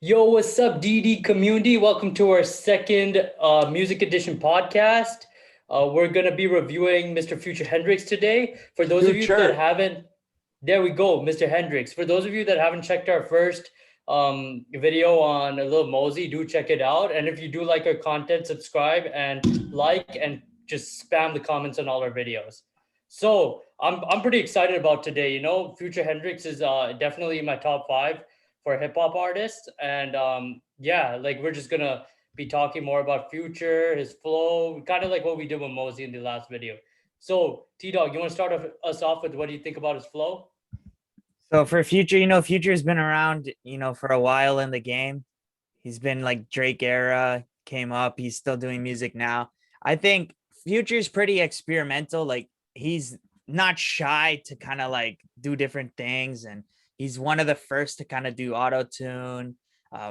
Yo, what's up, DD community? Welcome to our second Music Edition podcast. We're gonna be reviewing Mr. Future Hendrix today. For those of you that Future. haven't, there we go, Mr. Hendrix. For those of you that haven't checked our first video on Lil Mosey, do check it out. And if you do like our content, subscribe and like and just spam the comments on all our videos. So I'm pretty excited about today. Future Hendrix is definitely in my top five for hip hop artists. And yeah, like we're just gonna be talking more about Future, his flow, kind of like what we did with Mosey in the last video. So T Dog, you want to start us off with what do you think about his flow? So for Future, Future's been around, for a while in the game. He's been like Drake era came up. He's still doing music now. I think Future's pretty experimental. Like he's not shy to kind of like do different things, and he's one of the first to kind of do auto tune,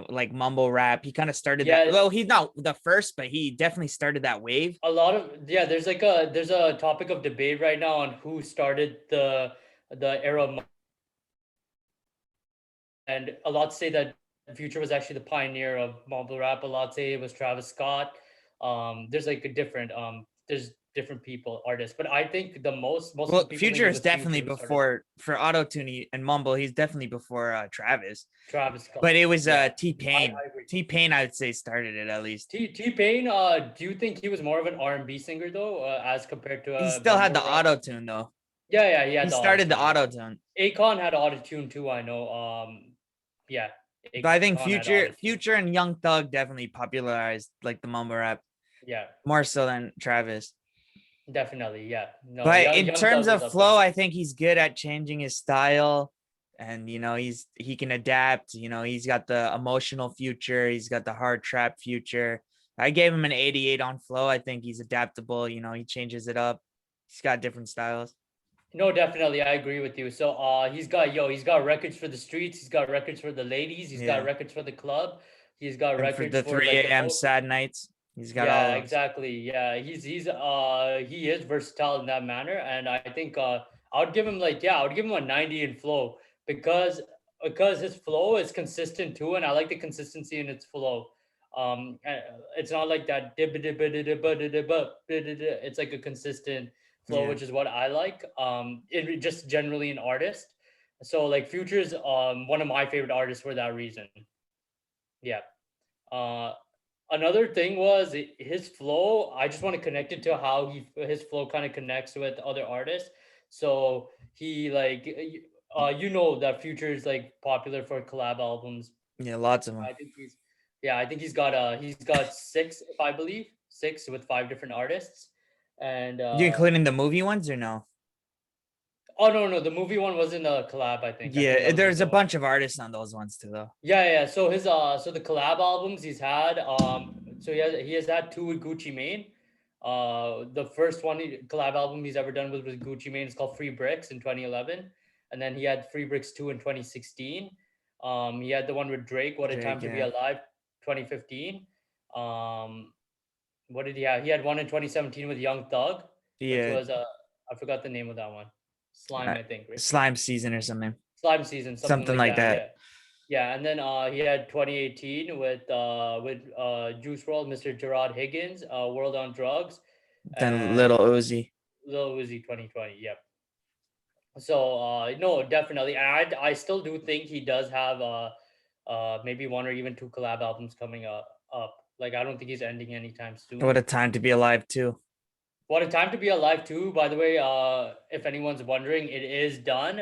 like mumble rap. He kind of started that. Yeah, Well, he's not the first, but he definitely started that wave. a lot of yeah. There's a topic of debate right now on who started the era of and a lot say that Future was actually the pioneer of mumble rap. A lot say it was Travis Scott. There's like a different there's different people, artists, but I think most of the Well, people think Future it is was definitely Future who started before for auto tune and mumble. He's definitely before Travis. Travis Scott. But it was Yeah, T Pain. I agree. T Pain, I would say, started it at least. T Pain. Do you think he was more of an R&B singer though, as compared to He a still had mumble the rapper? auto tune though. Yeah, yeah, he He had the auto started the tune. Yeah, auto tune. Akon had auto tune too. I know. Yeah, But I think Akon had auto tune. Future and Young Thug definitely popularized like the mumble rap Yeah, more so than Travis. definitely. Yeah, no, But in Young terms Thug was of up there. flow, I think he's good at changing his style. And he can adapt. He's got the emotional Future, he's got the hard trap Future. I gave him an 88 on flow. I think he's adaptable. He changes it up. He's got different styles. No, definitely, I agree with you. So, he's got records for the streets. He's got records for the ladies. He's got Yeah. records for the club. He's got And for records the for 3 like the a.m. most. sad nights, he's got all Yeah, of those. exactly. Yeah, he is versatile in that manner, and I think I would give him I would give him a 90 in flow because his flow is consistent too, and I like the consistency in its flow. It's not like that. It's like a consistent flow, Yeah. which is what I like. It just generally an artist. So like Future's one of my favorite artists for that reason. Yeah. Uh, Another thing was his flow. I just want to connect it to how his flow kind of connects with other artists. So he you know that Future is like popular for collab albums. Yeah, lots of them. I think he's got six, if I believe, six with five different artists. And You including the movie ones or no? oh no, the movie one wasn't a collab. I think that Yeah, was his there's a own. bunch of artists on those ones too, though. Yeah. So the collab albums he's had, so he has had two with Gucci Mane. The first collab album he's ever done was Gucci Mane. It's called Free Bricks in 2011, and then he had Free Bricks 2 in 2016. He had the one with Drake, What a Time Drake, to Be yeah. Alive, 2015. Um, what did he have? He had one in 2017 with Young Thug, which Yeah, was I forgot the name of that one. Slime, uh, I think, right? Slime Season or something. Slime Season, something Something like like that. that. Yeah. Yeah, and then he had 2018 with Juice WRLD, Mr. Gerard Higgins, World on Drugs, Then and Little Uzi. Lil Uzi 2020. Yep. So no, definitely, and I still do think he does have maybe one or even two collab albums coming up. Like I don't think he's ending anytime What soon. a time to be alive too. What a time to be alive too. By the way, if anyone's wondering, it is done.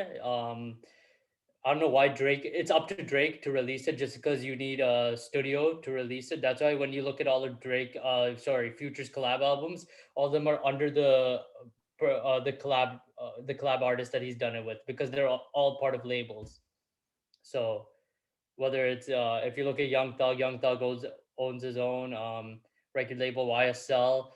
I don't know why Drake. It's up to Drake to release it, just because you need a studio to release it. That's why when you look at all of Future's collab albums, all of them are under the collab artist that he's done it with, because they're all part of labels. So whether it's if you look at Young Thug owns his own record label, YSL.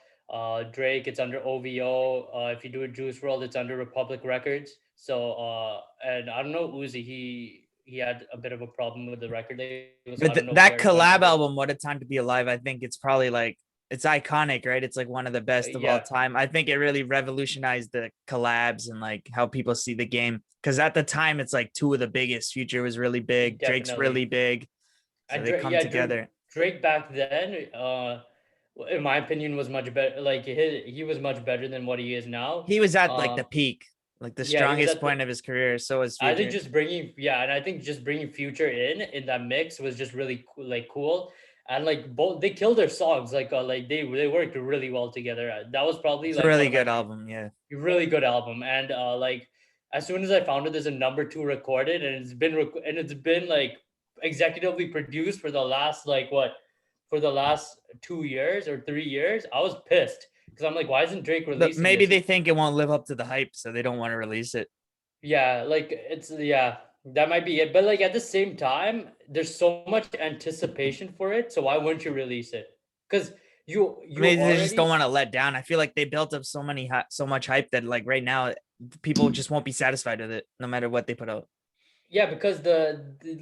Drake, it's under OVO. If you do a Juice World, it's under Republic Records. So and I don't know Uzi, he had a bit of a problem with the record label, so I But don't know that where it went collab with. album, What a Time to Be Alive, I think it's probably like it's iconic, right? It's like one of the best of all Yeah, time. I think it really revolutionized the collabs and like how people see the game. Because at the time, it's like two of the biggest. Future was really big. Drake's really definitely. big. So And they Drake, come yeah, together. Drake back then, in my opinion, was much better. Like he was much better than what he is now. He was at like the peak, like the Yeah, he was strongest at the. point of his career. So was I think Future. just bringing, yeah, and I think just bringing Future in that mix was just really cool, like cool, and like both they killed their songs. Like they worked really well together. That was probably It's a like one really of my good album. Yeah. really good album, and like as soon as I found it, there's a number two recorded, and it's been like executively produced for the last like what for the last 2 years or 3 years. I was pissed because I'm like, why isn't Drake But releasing maybe this? they think it won't live up to the hype, so they don't want to release it. Yeah, like it's yeah, that might be it. But like at the same time, there's so much anticipation for it. So why wouldn't you release it? Because you Maybe they just don't already want to let down. I feel like they built up so much hype that like right now people just won't be satisfied with it no matter what they put out. yeah, because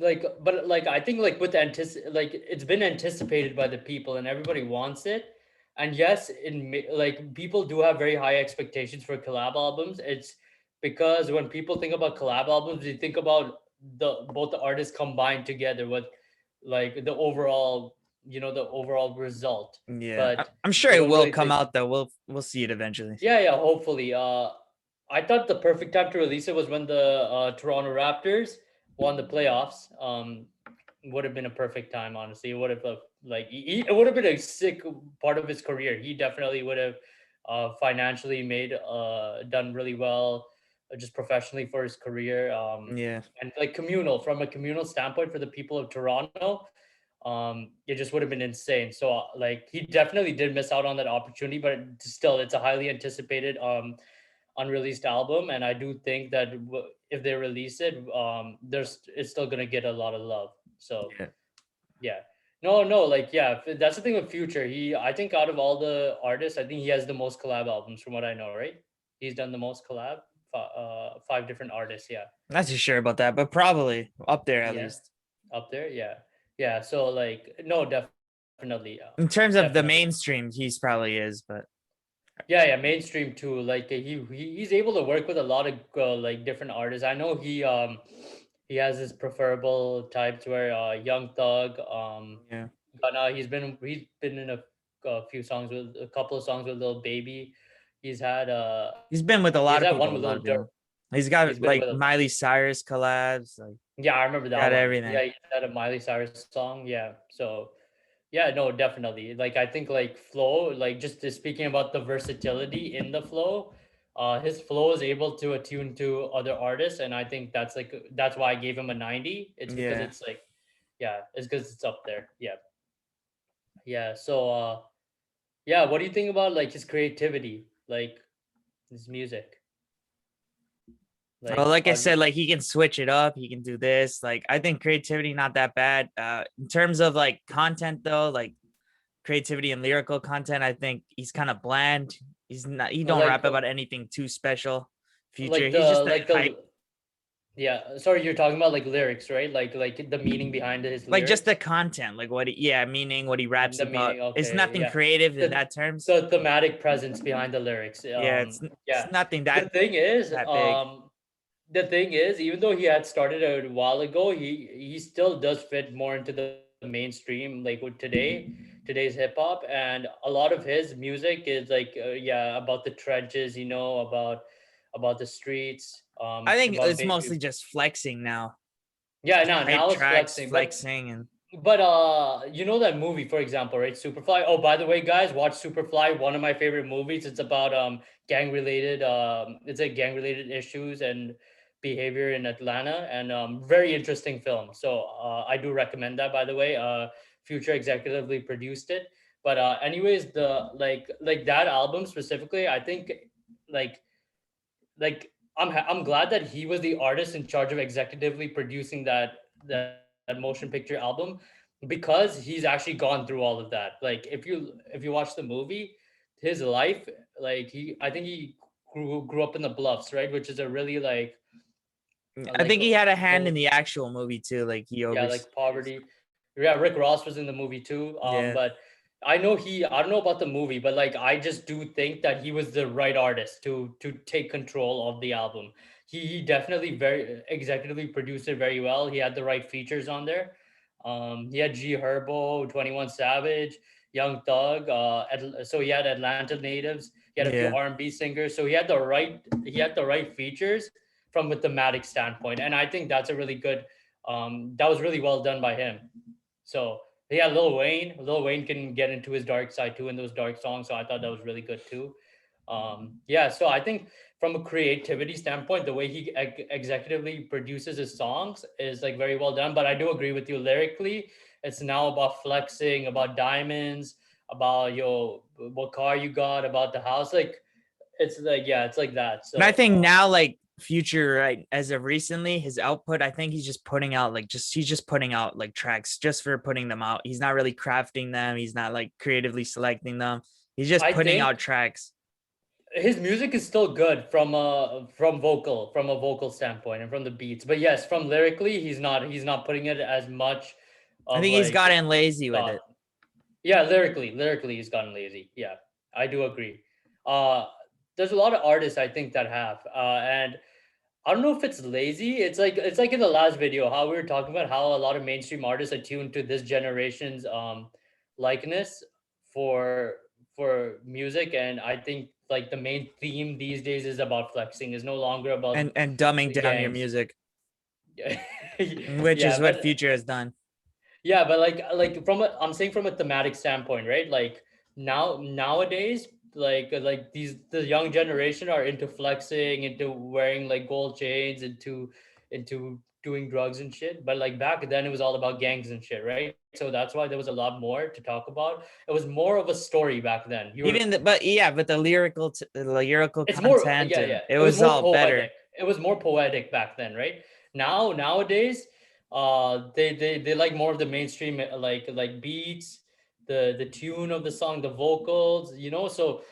like but like I think like with the like it's been anticipated by the people and everybody wants it. And yes, like people do have very high expectations for collab albums. It's because when people think about collab albums, they think about the both the artists combined together with like the overall, the overall result. Yeah, But I'm sure they it don't will really come think. out though. We'll see it eventually. Yeah, yeah, hopefully. I thought the perfect time to release it was when the Toronto Raptors won the playoffs. Would have been a perfect time, honestly. It would have like it would have been a sick part of his career. He definitely would have financially made done really well, just professionally for his career. Yeah. And like from a communal standpoint for the people of Toronto, it just would have been insane. So like he definitely did miss out on that opportunity, but still, it's a highly anticipated unreleased album, and I do think that if they release it, there's it's still gonna get a lot of love. So Yeah. yeah, no, like yeah, that's the thing with Future. I think out of all the artists, I think he has the most collab albums from what I know. Right? He's done the most collab, five different artists. Yeah, Not too sure about that, but probably up there at yeah, least. up there. Yeah, yeah. So like, no, definitely, In terms of the definitely. mainstream, he's probably is, but Yeah, yeah, mainstream too. Like he's able to work with a lot of like different artists. I know he has his preferable types where Young Thug, yeah. Gunna, he's been in a few songs with a couple of songs with Lil Baby. He's had He's been with a he's lot of had one people, a with lot Lil of Durk. people. He's He's got been like with Miley Cyrus collabs, like yeah, I remember that got one. everything. Yeah, he had a Miley Cyrus song. Yeah, so yeah, no, definitely. Like I think like flow, like just speaking about the versatility in the flow, his flow is able to attune to other artists, and I think that's why I gave him a 90. It's because Yeah. it's like, yeah, it's because it's up there. Yeah, yeah. So yeah, what do you think about like his creativity, like his music? Well, Like, like I said, like he can switch it up. He can do this. Like I think creativity not that bad. In terms of like content though, like creativity and lyrical content, I think he's kind of bland. He's not. He don't like, rap about anything too special. Future. like He's the just a like hype, the yeah. Sorry, you're talking about like lyrics, right? Like the meaning behind his like just the lyrics. content, like what. Yeah, meaning what he raps The about. meaning, It's okay, nothing yeah. creative in The that terms. the thematic presence behind the lyrics. Yeah, it's Yeah. nothing The thing is, that big. even though he had started a while ago, he still does fit more into the mainstream, like with today's hip hop, and a lot of his music is like, yeah, about the trenches, about the streets, I think about it's baby. mostly just flexing now. Yeah, Just hype now it's tracks, flexing, but flexing, and you know that movie, for example, right? Superfly. Oh, by the way, guys, watch Superfly. One of my favorite movies. It's about it's a gang related issues and behavior in Atlanta, and very interesting film. So I do recommend that. By the way, Future executively produced it. But anyways, the like that album specifically, I think like I'm glad that he was the artist in charge of executively producing that motion picture album, because he's actually gone through all of that. Like if you watch the movie, his life, like I think he grew up in the Bluffs, right, which is a really I like think he had a hand in low, the actual movie too. Like he yeah, over. like poverty. Yeah, Rick Ross was in the movie too. Yeah, But I don't know about the movie, but like I just do think that he was the right artist to take control of the album. He definitely very executively produced it very well. He had the right features on there. He had G Herbo, 21 Savage, Young Thug. So he had Atlanta natives. He had a few Yeah. R&B singers. So he had the right features from a thematic standpoint, and I think that's a really good. That was really well done by him. So yeah, Lil Wayne. Lil Wayne can get into his dark side too in those dark songs. So I thought that was really good too. Yeah, so I think from a creativity standpoint, the way he executively produces his songs is like very well done. But I do agree with you lyrically. It's now about flexing, about diamonds, about your what car you got, about the house. Like it's like yeah, it's like that. And I So think now, like Future, right, as of recently, his output, I think he's just putting out he's just putting out like tracks just for putting them out. He's not really crafting them. He's not like creatively selecting them. He's just I putting out think tracks. his music is still good from a vocal standpoint and from the beats. But yes, from lyrically, he's not putting it as much I of think he's like gotten lazy with thought. it. Yeah, lyrically, he's gotten lazy. Yeah, I do agree. Uh, there's a lot of artists I think that have, and I don't know if it's lazy. It's like in the last video how we were talking about how a lot of mainstream artists are tuned to this generation's likeness for for music, and I think like the main theme these days is about flexing. Is no longer about And dumbing down your gangs. music, Yeah, which yeah, is what but Future has done. yeah, but like I'm saying from a thematic standpoint, right? Like nowadays, like the young generation are into flexing, into wearing like gold chains, into doing drugs and shit. But like back then, it was all about gangs and shit, right? So that's why there was a lot more to talk about. It was more of a story back then. You were But yeah, but the lyrical it's more content, yeah, and yeah. it It was was more all poetic. better. It was more poetic back then, right? Nowadays, they like more of the mainstream like beats, the tune of the song, the vocals, so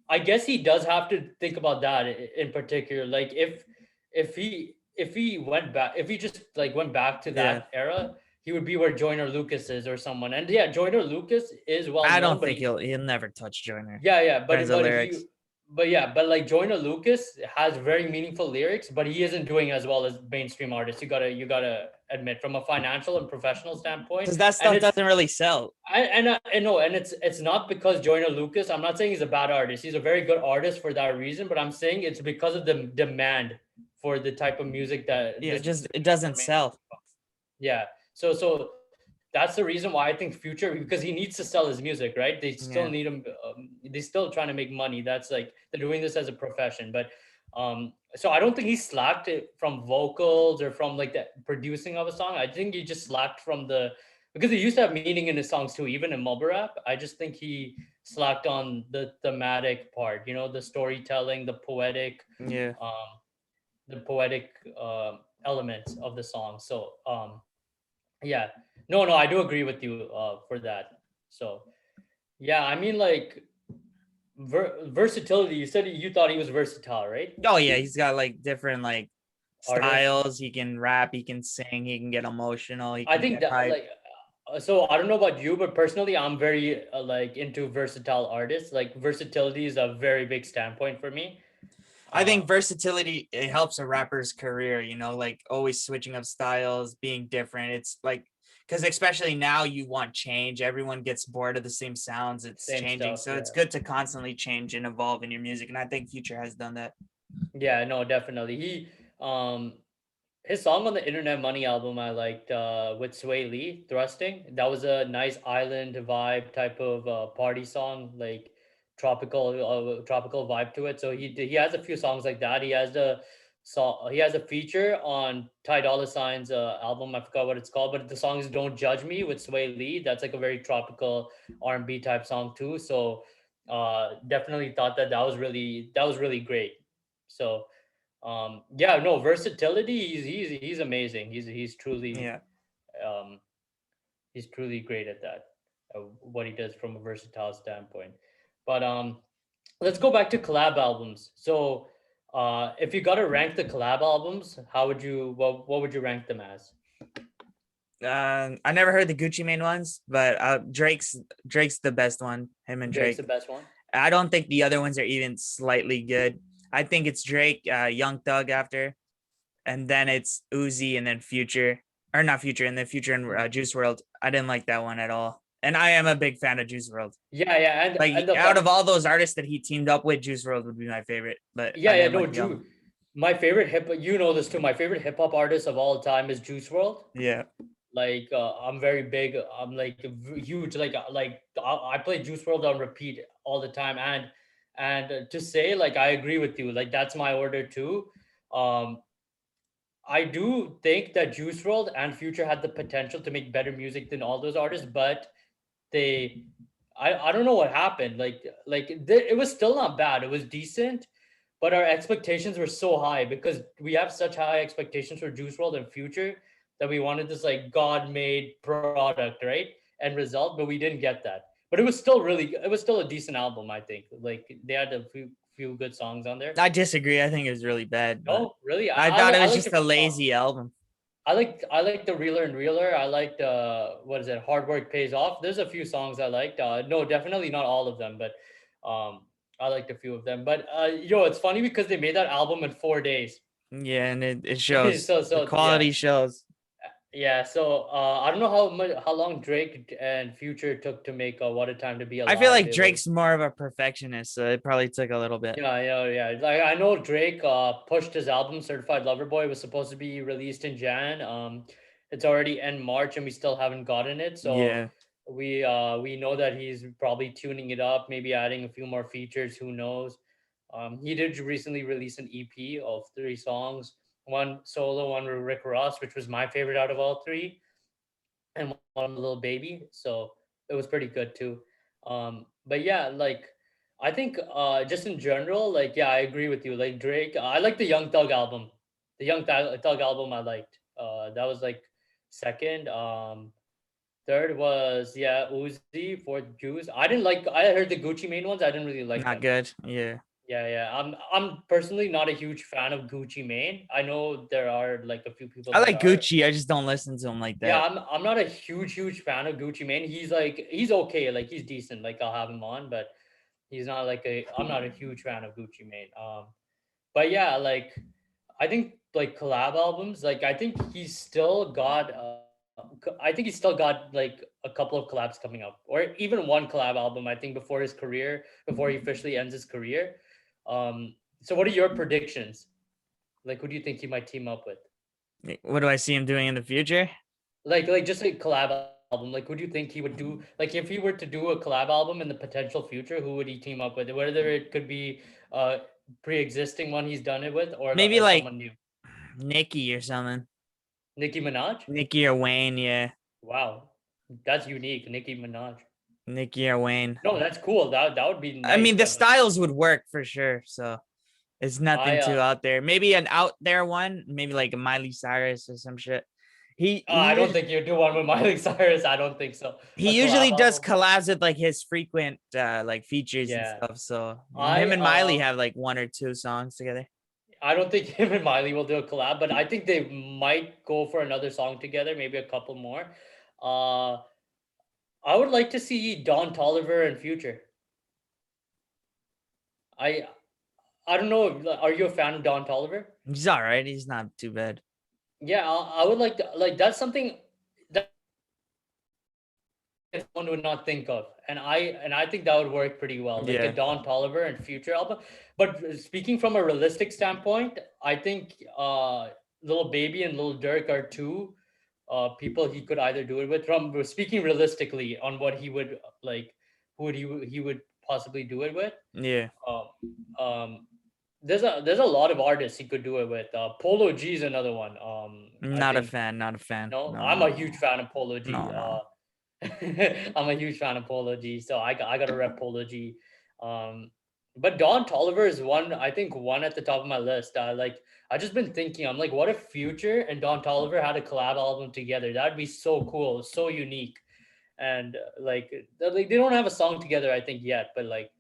I guess he does have to think about that in particular. Like if he went back, if he just like went back to Yeah. that era, he would be where Joyner Lucas is or someone. And yeah, Joyner Lucas is well I known, don't but think he'll never touch Joyner yeah, yeah, in terms of lyrics. but like Joyner Lucas has very meaningful lyrics, but he isn't doing as well as mainstream artists. You gotta admit from a financial and professional standpoint, Because that and stuff it's doesn't really sell. I know, and it's not because Joyner Lucas. I'm not saying he's a bad artist. He's a very good artist for that reason, but I'm saying it's because of the demand for the type of music that Yeah, this just specific it type of doesn't mainstream. sell. Yeah. So that's the reason why I think Future, because he needs to sell his music, right? They still Yeah. need him. They still trying to make money. That's like they're doing this as a profession. But so I don't think he slacked it from vocals or from like the producing of a song. I think he just slacked from the because he used to have meaning in his songs too, even in mumble rap. I just think he slacked on the thematic part. The storytelling, Yeah. um, the poetic elements of the song. So yeah, no, I do agree with you for that. So yeah, I mean like versatility. You said you thought he was versatile, right? Oh yeah, he's got like different like Artist. styles. He can rap, he can sing, he can get emotional, he I can think get that hype. like so I don't know about you, but personally, I'm very like into versatile artists. Like versatility is a very big standpoint for me. I Uh, think versatility it helps a rapper's career, like always switching up styles, being different. It's like because especially now you want change. Everyone gets bored of the same sounds. It's Same changing. stuff. So it's Yeah. good to constantly change and evolve in your music. And I think Future has done that. Yeah. No, definitely. Um his song on the Internet Money album I liked with Sway Lee, Thrusting. That was a nice island vibe type of party song, like tropical vibe to it. So he has a few songs like that. He has a feature on Ty Dolla Sign's album. I forgot what it's called, but the song is "Don't Judge Me" with Sway Lee. That's like a very tropical R&B type song too. So definitely thought that was really great. So yeah, no, versatility, he's amazing. Yeah. Um he's truly great at that, what he does from a versatile standpoint. But let's go back to collab albums. So if you got to rank the collab albums, what would you rank them as? I never heard the Gucci Mane ones, but Drake's the best one. Him and Drake's the Drake. best one. I don't think the other ones are even slightly good. I think it's Drake, Young Thug after, and then it's Uzi, and then Future. or not Future, in the Future and Juice World. I didn't like that one at all. And I am a big fan of Juice World. Yeah, yeah, and Like the out funny, of all those artists that he teamed up with, Juice World would be my favorite. But I yeah, yeah, didn't no, like the album. my favorite you know this too. My favorite hip hop artist of all time is Juice World. Yeah. Like I'm very big. I'm like huge. Like I play Juice World on repeat all the time. And to say like I agree with you. Like that's my order too. Um, I do think that Juice World and Future had the potential to make better music than all those artists, but they, I don't know what happened. It was still not bad. It was decent, but our expectations were so high because we have such high expectations for Juice World and Future that we wanted this like God made product, right? And result, but we didn't get that. But it was still a decent album, I think. Like they had a few good songs on there. I disagree. I think it was really bad, but No, really, I thought it I was liked just a a few songs. lazy album. I like the Reeler and Reeler. I liked what is it? Hard work pays off. There's a few songs I liked. No, definitely not all of them, but I liked a few of them. But it's funny because they made that album in 4 days. Yeah, and it shows. The So yeah, quality shows. yeah. So I don't know how long Drake and Future took to make What a Time to Be I feel Alive. like It was Drake's more of a perfectionist, so it probably took a little bit. yeah. Like I know Drake pushed his album Certified Lover Boy. It was supposed to be released in Jan. It's already end March and we still haven't gotten it. So Yeah. we know that he's probably tuning it up, maybe adding a few more features. Who knows? He did recently release an EP of 3 songs, one solo, one with Rick Ross, which was my favorite out of all three, and one with Little Baby. So it was pretty good too. But yeah, like I think just in general, like yeah, I agree with you. Like Drake, I like the Young Thug album. The Thug album I liked. That was like second. Third was yeah Uzi. Fourth Juice. I didn't like. I heard the Gucci Mane ones. I didn't really like Not them. good. Yeah. Yeah, yeah. I'm personally not a huge fan of Gucci Mane. I know there are like a few people I that like are. Gucci. I just don't listen to him like Yeah, that. I'm not a huge fan of Gucci Mane. He's okay, like he's decent. Like I'll have him on, but he's not like a. I'm not a huge fan of Gucci Mane. But yeah, like I think like collab albums, like I think he's still got. I think he's still got like a couple of collabs coming up, or even one collab album. I think before his career, before he officially ends his career. So what are your predictions? Like, who do you think he might team up with? What do I see him doing in the future? Like just a collab album. Like, who do you think he would do? Like, if he were to do a collab album in the potential future, who would he team up with? Whether it could be a pre-existing one he's done it with, Maybe or like someone new. Nicki or something. Nicki Minaj. Nicki or Wayne. Yeah. Wow, that's unique. Nicki Minaj. Nicki or Wayne. No, that's cool. That would be I nice. mean, the styles would work for sure. So it's nothing I too out there. Maybe an out there one. Maybe like a Miley Cyrus or some shit. He I don't he think you do one with Miley Cyrus. I don't think so. A he collab usually does album. collabs with like his frequent like features and Yeah. stuff. So I him and Miley have like one or two songs together. I don't think him and Miley will do a collab, but I think they might go for another song together, maybe a couple more. Uh, I would like to see Don Toliver and Future. I I don't know. Are you a fan of Don Toliver? He's all right. He's not too bad. Yeah, I would like to like that's something that one would not think of, and I think that would work pretty well, like a Yeah. Don Toliver and Future album. But speaking from a realistic standpoint, I think Little Baby and Little Dirk are two people he could either do it with. From speaking realistically on what he would like, who would he would possibly do it with. Yeah. Um, um, there's a lot of artists he could do it with. Polo G is another one. I Not a think fan. Not a fan. no, No, I'm no, a huge fan of Polo G. no, no. I'm a huge fan of Polo G, so I got to rep Polo G. Um, but Don Toliver is one, I think one at the top of my list. I just been thinking, I'm like, what if Future and Don Toliver had a collab album together? That'd be so cool, so unique. And like they don't have a song together, I think yet, but like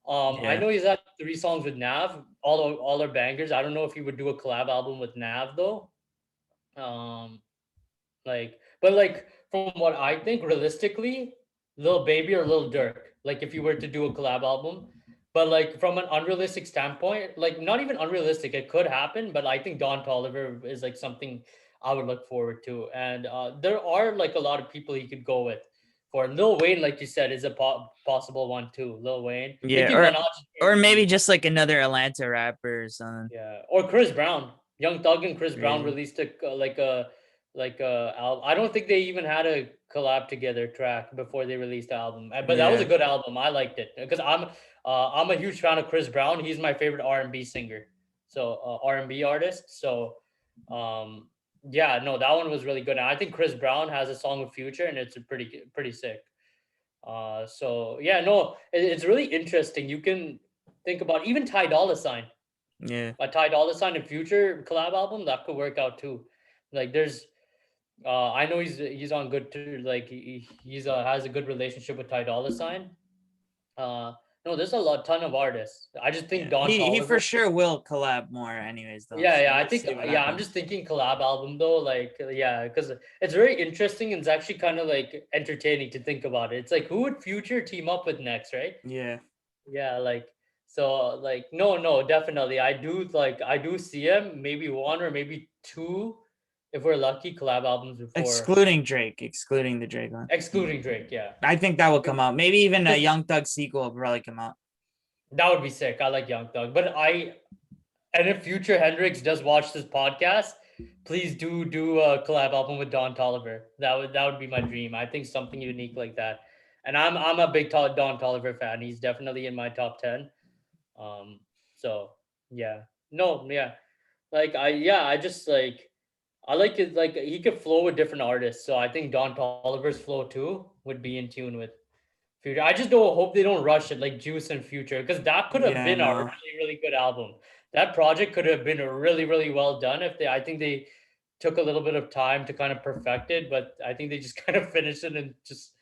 I Yeah. know he's had 3 songs with Nav, all are bangers. I don't know if he would do a collab album with Nav though. Um, but like from what I think, realistically, Lil Baby or Lil Durk, like if you were to do a collab album, but like from an unrealistic standpoint, like not even unrealistic, it could happen, but I think Don Toliver is like something I would look forward to. And there are like a lot of people he could go with. For Lil Wayne, like you said, is a possible one too. Lil Wayne, Yeah, Nicki Minaj is or maybe crazy. just like another Atlanta rapper or something Yeah, or Chris Brown. Young Thug and Chris Brown crazy. released a album. I don't think they even had a collab together track before they released the album. But that was a Yeah. good album. I liked it because I'm a huge fan of Chris Brown. He's my favorite R&B singer, so R&B artist. So um yeah, no, that one was really good. And I think Chris Brown has a song with Future, and it's a pretty sick. So yeah, no, it's really interesting. You can think about even Ty Dolla Sign, Yeah. a Ty Dolla Sign in Future collab album that could work out too. Like there's I know he's on good to like he's has a good relationship with Ty Dolla Sign. Uh no, there's a ton of artists. I just think Yeah. Don He for Toliver. sure will collab more anyways though. Yeah, So yeah, I we'll think see what yeah, I'm happens. just thinking collab album though, like yeah, because it's very interesting and it's actually kind of like entertaining to think about it. It's like who would Future team up with next, right? Yeah. Yeah, like so like no, definitely. I do see him maybe one or maybe two if we're lucky collab albums before Excluding the Drake one. excluding Drake, yeah. I think that will come Because out. Maybe even a Young Thug sequel will probably come out. that would be sick. I like Young Thug. And if Future Hendrix does watch this podcast, please do a collab album with Don Toliver. That would be my dream. I think something unique like that. And I'm a big Don Toliver fan. He's definitely in my top 10. Um, so yeah, no, yeah, like I just like I like it. Like he could flow with different artists. So I think Don Toliver's flow too would be in tune with Future. I just don't hope they don't rush it like Juice and Future because that could have Yeah, I been a know. really good album. That project could have been really well done if they. I think they took a little bit of time to kind of perfect it, but I think they just kind of finished it and just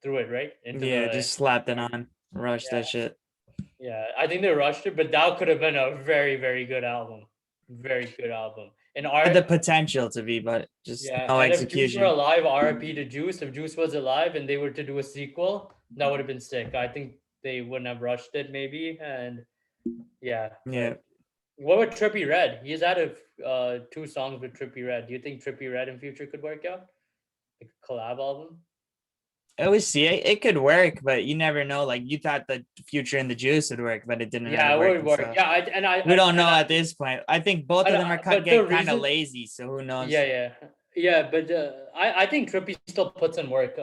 threw it right into Yeah, the just slapped it on. Rush yeah. that shit. Yeah, I think they rushed it, but that could have been a very good album. Very good album. And Had the our potential to be, but just yeah, no and if Juice were execution. alive, RIP to Juice. If Juice was alive and they were to do a sequel, that would have been sick. I think they wouldn't have rushed it, maybe. And yeah, Yeah. like what with Trippy Red? He's had two songs with Trippy Red. Do you think Trippy Red in Future could work out? Like a collab album? I always see it. It could work, but you never know. Like you thought the Future and the Juice would work, but it didn't end Yeah, up it would working. work. So Yeah, we don't know at this point. I think both of them are but the get kind of reason lazy. So who knows? yeah, but I think Trippy still puts in work.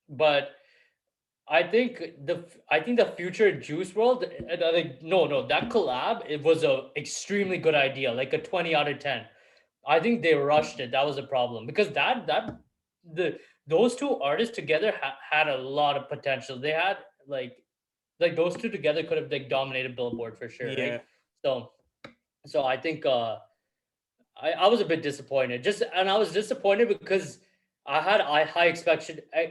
But I think the future Juice World, like no, that collab it was a extremely good idea, like a 20 out of 10. I think they rushed it. That was a problem because the those two artists together had a lot of potential. They had like those two together could have like dominated Billboard for sure, right? Yeah. So I think I was a bit disappointed. I was disappointed because I had high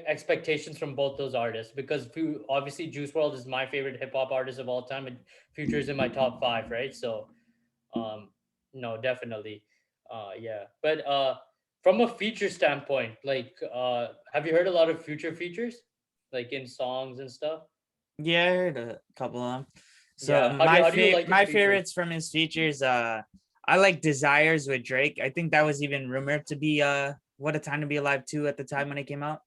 expectations from both those artists because obviously Juice World is my favorite hip hop artist of all time and Future is in my top five, right? So um no, definitely. Yeah. But from a feature standpoint, like have you heard a lot of Future features? Like in songs and stuff? Yeah, I heard a couple of them. So Yeah. How do you like his my features? favorites from his features, I like Desires with Drake. I think that was even rumored to be What a Time to Be Alive 2 at the time when it came out.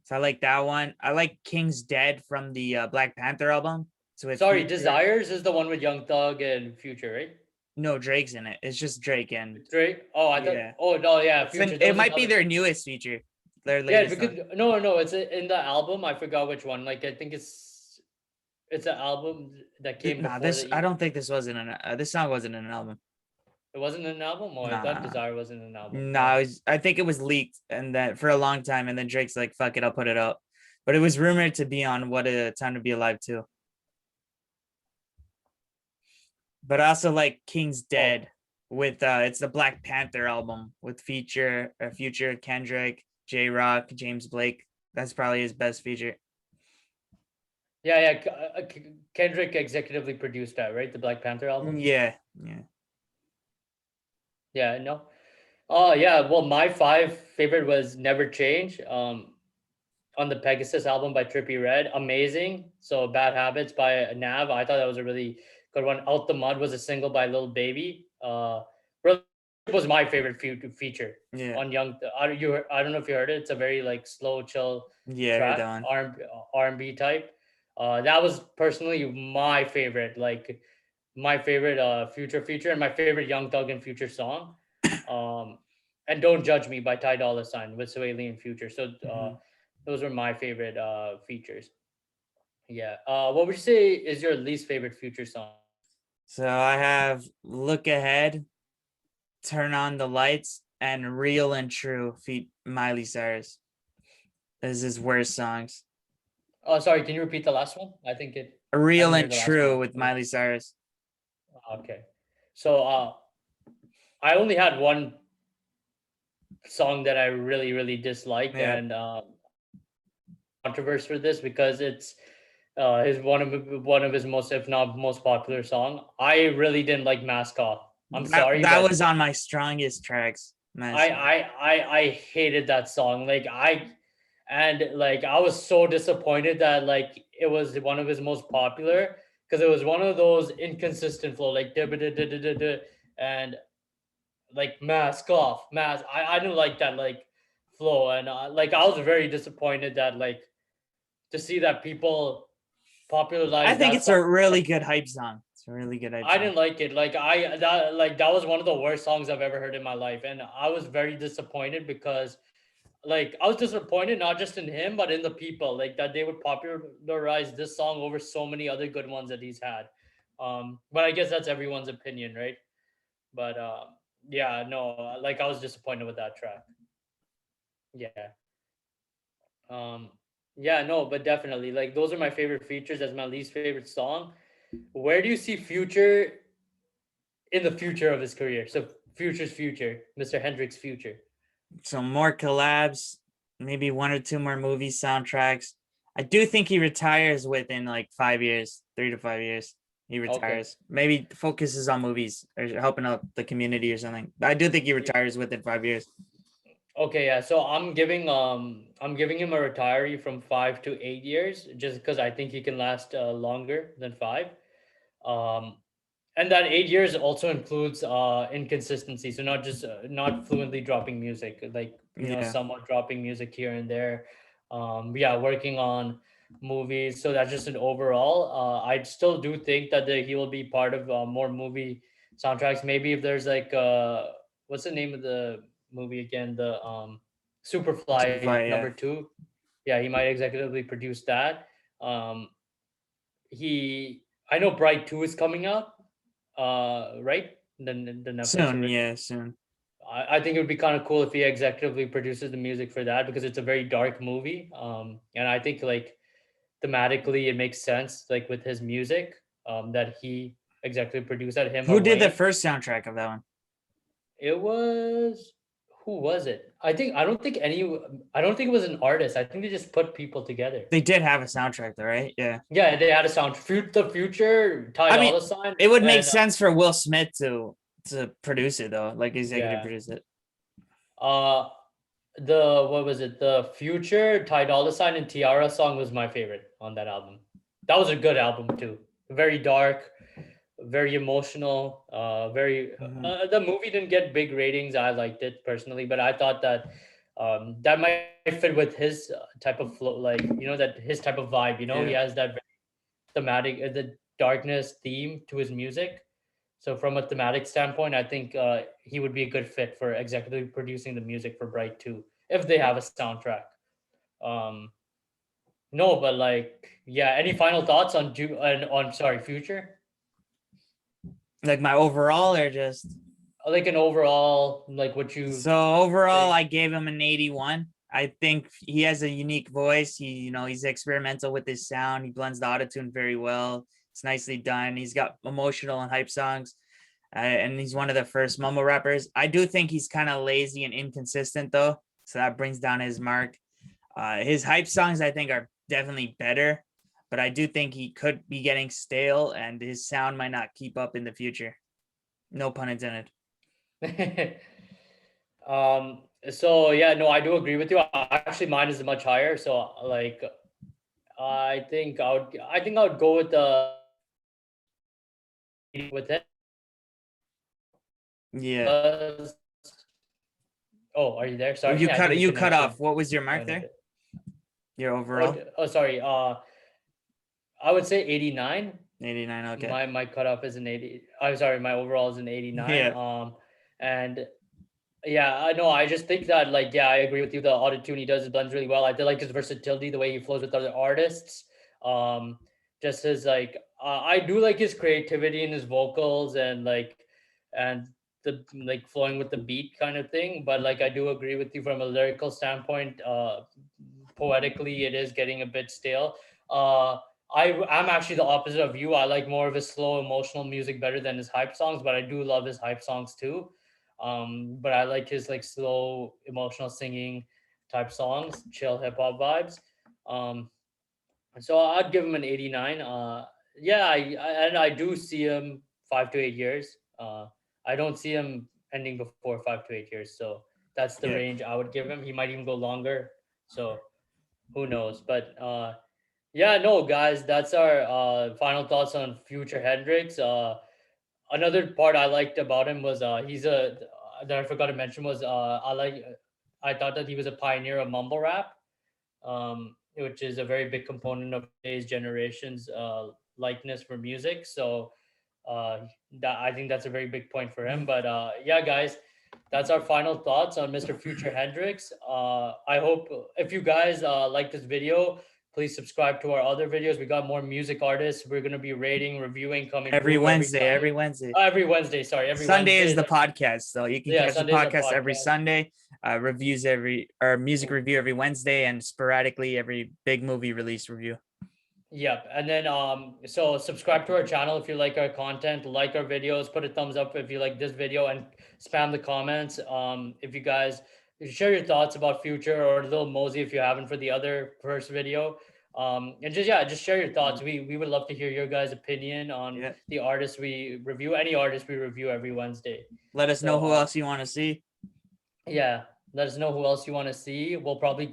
So I like that one. I like King's Dead from the Black Panther album. So with Sorry, Future. Desires is the one with Young Thug and Future, right? No, Drake's in it. It's just Drake and With Drake. Oh, I thought. yeah. Oh no, yeah, Future. That It was might be another. their newest feature. Their Yeah, latest because song. no, it's in the album. I forgot which one. Like I think it's an album that came Nah, before this I the. don't think this wasn't this song wasn't in an album. It wasn't an album, or I thought Nah. Desire wasn't an album. No, I think it was leaked and then for a long time, and then Drake's like, "Fuck it, I'll put it up." But it was rumored to be on What a Time to Be Alive too. But I also like King's Oh, Dead with it's the Black Panther album with Future, Kendrick, J Rock, James Blake. That's probably his best feature. yeah. Kendrick executively produced that, right? The Black Panther album. Yeah, yeah, Yeah, no. Oh yeah. Well, my five favorite was Never Change. On the Pegasus album by Trippy Red. Amazing. So Bad Habits by Nav. I thought that was a really good one. Out the Mud was a single by Lil Baby. Really was my favorite feature Yeah. on Young. I don't know if you heard it. It's a very like slow, chill Yeah, I heard track, that one. R&B type. That was personally my favorite, like my favorite Future feature and my favorite Young Thug and Future song. Um, and Don't Judge Me by Ty Dolla Sign with Swaley and Future. So Mhm. those were my favorite features. Yeah. What would you say is your least favorite Future song? So I have Look Ahead, Turn on the Lights, and Real and True feat Miley Cyrus. This is his worst songs. Oh, sorry. Can you repeat the last one? I Real didn't hear and the last one. True with Miley Cyrus. Okay. So I only had one song that I really, really disliked, Yeah. and controversy for this because it's his one of his most, if not most popular song. I really didn't like Mask Off. I'm sorry, That but was on my strongest tracks. I hated that song. I was so disappointed that like it was one of his most popular because it was one of those inconsistent flow like and like mask off mask. I didn't like that like flow, and like I was very disappointed that like to see that people I popularize think that it's song. a really good hype song. It's a really good hype I song. didn't like it. That was one of the worst songs I've ever heard in my life, and I was very disappointed because like I was disappointed not just in him but in the people like that they would popularize this song over so many other good ones that he's had. But I guess that's everyone's opinion, right? But yeah, no, like I was disappointed with that track. Yeah. Um, yeah, no, but definitely like those are my favorite features as my least favorite song. Where do you see Future in the future of his career? So Future's future, Mr. Hendrix' future. So more collabs, maybe one or two more movie soundtracks. I do think he retires within like 5 years, 3 to 5 years. He Okay. retires. Maybe focuses on movies or helping out the community or something. I do think he Yeah. retires within 5 years. Okay, yeah. So I'm giving him a retiree from 5 to 8 years just because I think he can last longer than five. Um, and that 8 years also includes inconsistency. So not just not fluently dropping music, like Yeah. somewhat dropping music here and there. Yeah, working on movies. So that's just an overall. I still do think that he will be part of more movie soundtracks. Maybe if there's like what's the name of the movie again? The Superfly Superfly, yeah. #2. Yeah, he might executively produce that. Um, he I know Bright 2 is coming out, right? The Netflix Soon, original. yeah, soon. I think it would be kind of cool if he executively produces the music for that because it's a very dark movie. And I think like thematically it makes sense, like with his music, that he executively produced that, him Who or did the Wayne. first soundtrack of that one? It was who was it? I don't think it was an artist. I think they just put people together. They did have a soundtrack though, right? Yeah. Yeah, they had a sound. The Future, Ty I mean, Dolla Sign, it would make and sense for Will Smith to produce it though, like executive yeah. produce it. Uh the what was it? The Future, Ty Dolla Sign, and Tiara song was my favorite on that album. That was a good album too. Very dark, very emotional. Very Mhm. The movie didn't get big ratings. I liked it personally, but I thought that that might fit with his type of flow, like that his type of vibe. He Yeah. has that very thematic, the darkness theme to his music. So from a thematic standpoint, I think he would be a good fit for executive producing the music for Bright 2 if they have a soundtrack. Um, no, but like, yeah. Any final thoughts on sorry, Future? Like my overall or just Like an overall, like what you so overall, think? I gave him an 81. I think he has a unique voice. He's experimental with his sound. He blends the autotune very well. It's nicely done. He's got emotional and hype songs. And he's one of the first mumble rappers. I do think he's kind of lazy and inconsistent though. So that brings down his mark. His hype songs, I think, are definitely better, but I do think he could be getting stale and his sound might not keep up in the future. No pun intended. So yeah, no, I do agree with you. Actually, mine is much higher. So like, I think I would go with the with it. Yeah. Oh, are you there? Sorry, You I think cut the you cut connection off. What was your mark went a there? bit. Your Oh, overall? sorry. I would say 89. 89. Okay. My cutoff is an 80. I'm sorry, my overall is an 89. Yeah. And yeah, I know. I just think that, like, yeah, I agree with you. The auto tune he does, it blends really well. I feel like his versatility, the way he flows with other artists. Um, just his like, I do like his creativity in his vocals and the like flowing with the beat kind of thing. But like, I do agree with you from a lyrical standpoint. Poetically, it is getting a bit stale. Uh, I'm actually the opposite of you. I like more of his slow, emotional music better than his hype songs, but I do love his hype songs too. But I like his like slow emotional singing type songs, chill hip hop vibes. um so I'd give him an 89. Yeah, and I do see him 5 to 8 years. I don't see him ending before 5 to 8 years, so that's the Yeah. range I would give him. He might even go longer, so who knows. But yeah, no guys, that's our final thoughts on Future Hendrix. Another part I liked about him was he's a that I forgot to mention was I thought that he was a pioneer of mumble rap, which is a very big component of today's generation's likeness for music. So that I think that's a very big point for him. But yeah, guys, that's our final thoughts on Mr. Future Hendrix. I hope if you guys like this video, please subscribe to our other videos. We got more music artists. We're gonna be rating, reviewing, coming Every through every Wednesday. Sunday. Every Wednesday. Every Wednesday, sorry, every Sunday is Wednesday. the podcast, so you can Yeah, catch the Sunday's a podcast every podcast. Sunday. Reviews every or music review every Wednesday, and sporadically every big movie release review. Yep. And then so subscribe to our channel if you like our content, like our videos, put a thumbs up if you like this video, and spam the comments. If you guys share your thoughts about Future or Lil Mosey if you haven't for the other first video. And just yeah, just share your thoughts. We would love to hear your guys' opinion on Yeah. the artists we review, any artist we review every Wednesday. Let us know So, who else you want to see. Yeah, let us know who else you want to see. We'll probably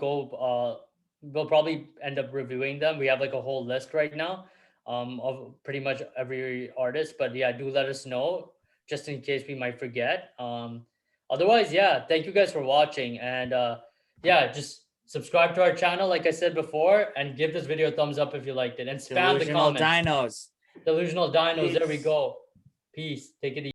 end up reviewing them. We have like a whole list right now of pretty much every artist. But yeah, do let us know just in case we might forget. Otherwise, yeah, thank you guys for watching. And yeah, just subscribe to our channel, like I said before, and give this video a thumbs up if you liked it. And spam the Delusional comments. Dinos. Delusional Dinos, there we Peace. go. Peace. Take it easy.